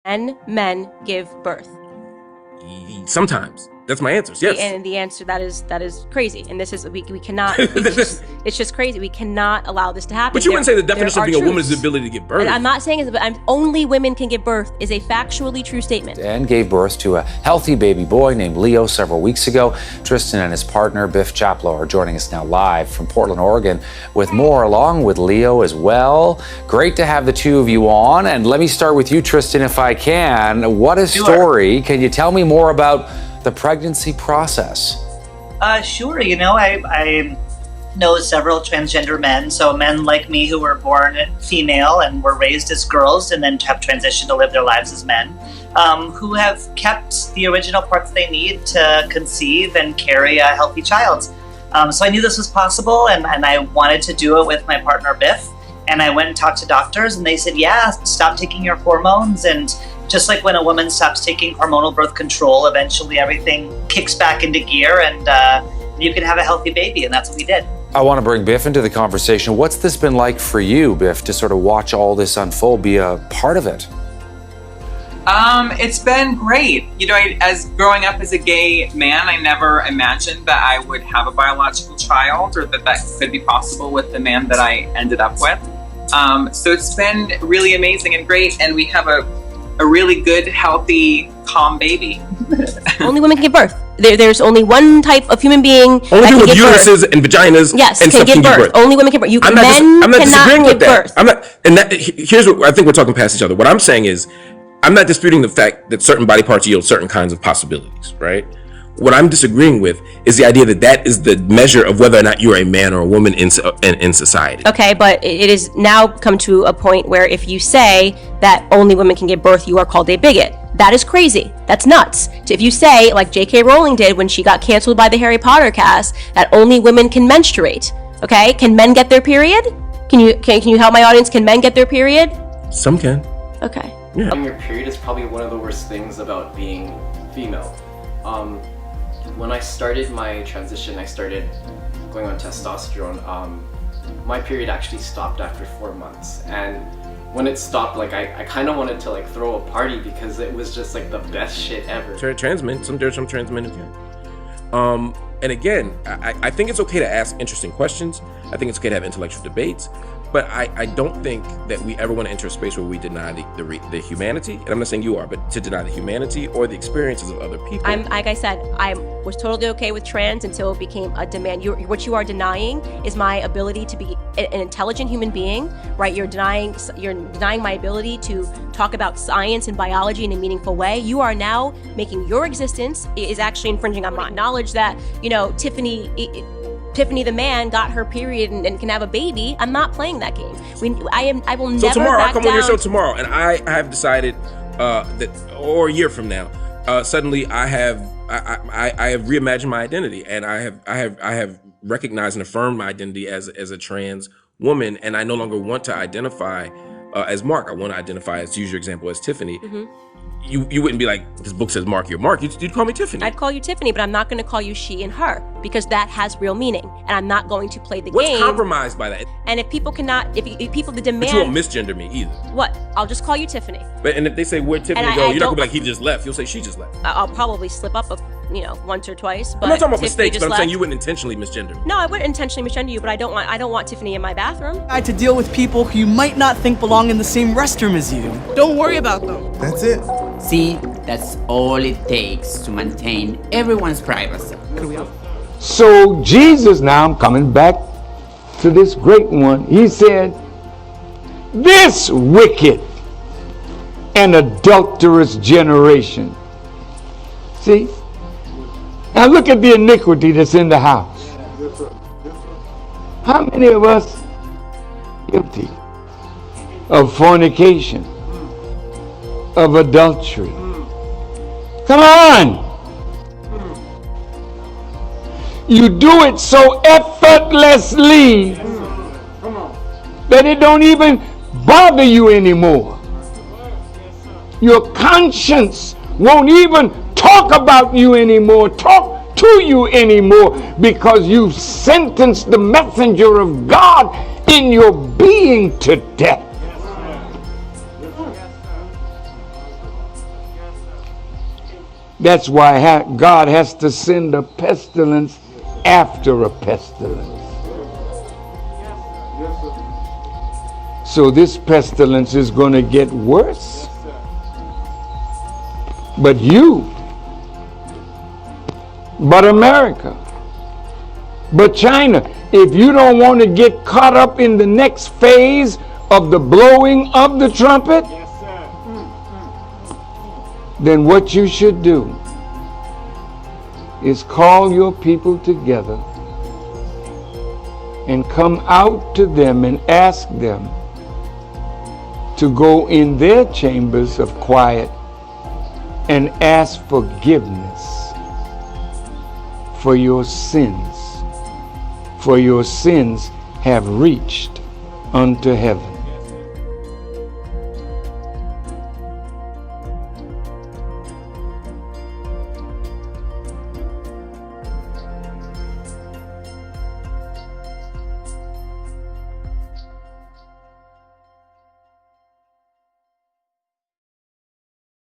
And men give birth. Sometimes. That's my answer. Yes. And the answer that is crazy. And this is we cannot. It's just crazy. We cannot allow this to happen. But you wouldn't say the definition of being a woman is the ability to give birth. And I'm not saying it, but only women can give birth is a factually true statement. And gave birth to a healthy baby boy named Leo several weeks ago. Tristan and his partner Biff Chaplow are joining us now live from Portland, Oregon, with more, along with Leo as well. Great to have the two of you on. And let me start with you, Tristan, if I can. What a story! Can you tell me more about the pregnancy process? Sure. I know several transgender men, so men like me who were born female and were raised as girls and then have transitioned to live their lives as men, who have kept the original parts they need to conceive and carry a healthy child. So I knew this was possible, and I wanted to do it with my partner Biff. And I went and talked to doctors, and they said, yeah, stop taking your hormones. And just like when a woman stops taking hormonal birth control, eventually everything kicks back into gear, and you can have a healthy baby. And that's what we did. I want to bring Biff into the conversation. What's this been like for you, Biff, to sort of watch all this unfold, be a part of it? It's been great. As growing up as a gay man, I never imagined that I would have a biological child or that could be possible with the man that I ended up with. So it's been really amazing and great, and we have a really good, healthy, calm baby. Only women can give birth. There's only one type of human being only that people can with give uteruses birth. and vaginas Yes, and can stuff give can give birth. birth. Only women can give birth. I'm not disagreeing with that. Birth. I'm not, and here's what I think we're talking past each other. What I'm saying is, I'm not disputing the fact that certain body parts yield certain kinds of possibilities, right? What I'm disagreeing with is the idea that is the measure of whether or not you're a man or a woman in society. Okay, but it is now come to a point where if you say that only women can give birth, you are called a bigot. That is crazy. That's nuts. If you say, like J.K. Rowling did when she got canceled by the Harry Potter cast, that only women can menstruate. Okay, can men get their period? Can you help my audience? Can men get their period? Some can. Okay. Yeah. Getting your period is probably one of the worst things about being female. When I started my transition, I started going on testosterone. My period actually stopped after 4 months, and when it stopped, I kind of wanted to throw a party because it was just the best shit ever. There's some trans men who can. And again, I think it's okay to ask interesting questions. I think it's okay to have intellectual debates. But I don't think that we ever want to enter a space where we deny the humanity, and I'm not saying you are, but to deny the humanity or the experiences of other people. Like I said, I was totally okay with trans until it became a demand. What you are denying is my ability to be an intelligent human being, right? You're denying my ability to talk about science and biology in a meaningful way. You are now making your existence is actually infringing on mine. Acknowledge that, Tiffany the man got her period and can have a baby. I'm not playing that game. I will never. So tomorrow, I'll come on your show down. tomorrow, and I have decided that, or a year from now, suddenly I have reimagined my identity, and I have recognized and affirmed my identity as a trans woman, and I no longer want to identify as Mark. I want to identify, as to use your example, as Tiffany. Mm-hmm. You wouldn't be like, this book says Mark, you're Mark. You'd call me Tiffany. I'd call you Tiffany, but I'm not going to call you she and her because that has real meaning, and I'm not going to play the What's game. What's compromised by that? And if people cannot, if people the demand, but you won't misgender me either. What? I'll just call you Tiffany. But and if they say where'd Tiffany go, you're not gonna be like he just left. You'll say she just left. I'll probably slip up once or twice. But I'm not talking about Tiffany mistakes, but I'm left. saying you wouldn't intentionally misgender me. No, I wouldn't intentionally misgender you, but I don't want Tiffany in my bathroom. I had to deal with people who you might not think belong in the same restroom as you. Don't worry about them. That's it. See, that's all it takes to maintain everyone's privacy. So Jesus, now I'm coming back to this great one. He said, this wicked and adulterous generation. See? Now look at the iniquity that's in the house. How many of us guilty of fornication, of adultery? Come on! You do it so effortlessly that it don't even bother you anymore. Your conscience won't even talk about you anymore, talk to you anymore, because you've sentenced the messenger of God in your being to death. That's why God has to send a pestilence after a pestilence. So this pestilence is going to get worse. But America, but China, if you don't want to get caught up in the next phase of the blowing of the trumpet, then what you should do is call your people together and come out to them and ask them to go in their chambers of quiet and ask forgiveness for your sins have reached unto heaven.